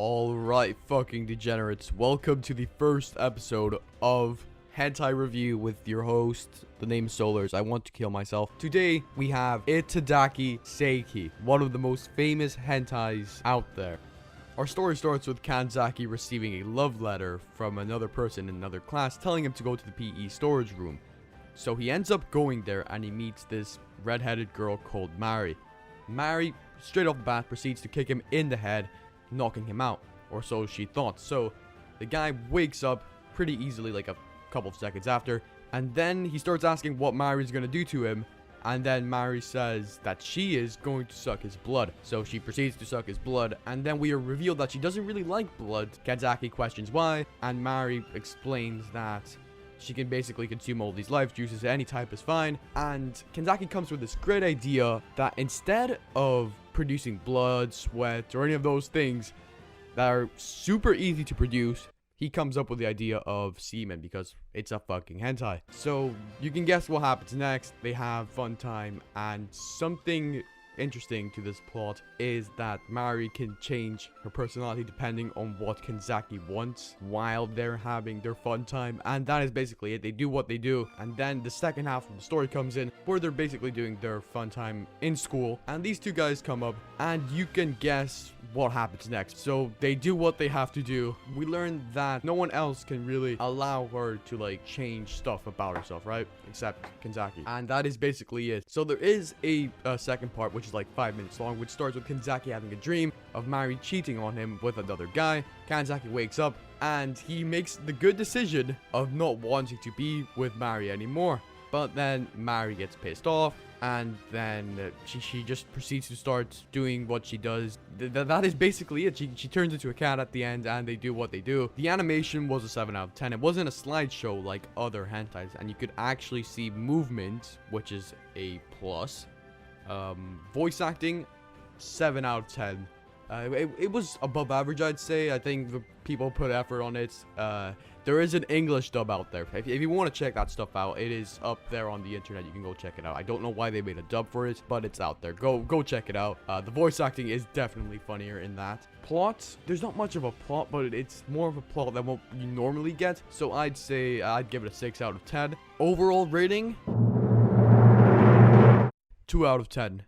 Alright, fucking degenerates, welcome to the first episode of Hentai Review with your host, the name Solars. I want to kill myself. Today, we have Itadaki Seiki, one of the most famous hentais out there. Our story starts with Kanzaki receiving a love letter from another person in another class telling him to go to the PE storage room. So he ends up going there and he meets this redheaded girl called Mari. Mari, straight off the bat, proceeds to kick him in the head, knocking him out, or so she thought. So the guy wakes up pretty easily, like a couple of seconds after, and then he starts asking what Mari's gonna do to him, and then Mari says that she is going to suck his blood. So she proceeds to suck his blood, and then we are revealed that she doesn't really like blood. Kanzaki questions why, and Mari explains that she can basically consume all these life juices, any type is fine. And Kanzaki comes with this great idea that instead of producing blood, sweat, or any of those things that are super easy to produce, he comes up with the idea of semen because it's a fucking hentai. So you can guess what happens next. They have fun time, and something interesting to this plot is that Mari can change her personality depending on what Kanzaki wants while they're having their fun time, and that is basically it. They do what they do, and then the second half of the story comes in where they're basically doing their fun time in school, and these two guys come up, and you can guess what happens next. So they do what they have to do. We learn that no one else can really allow her to like change stuff about herself, right, except Kanzaki, and that is basically it. So there is a second part which is like 5 minutes long, which starts with Kanzaki having a dream of Mari cheating on him with another guy. Kanzaki wakes up and he makes the good decision of not wanting to be with Mari anymore. But then Mari gets pissed off, and then she just proceeds to start doing what she does. That is basically it. She turns into a cat at the end, and they do what they do. The animation was a 7 out of 10. It wasn't a slideshow like other hentais, and you could actually see movement, which is a plus. Voice acting, 7 out of 10. It was above average, I'd say. I think the people put effort on it. There is an English dub out there. If you want to check that stuff out, it is up there on the internet. You can go check it out. I don't know why they made a dub for it, but it's out there. Go check it out. The voice acting is definitely funnier in that. Plot, there's not much of a plot, but it's more of a plot than what you normally get. So I'd say I'd give it a 6 out of 10. Overall rating, 2 out of 10.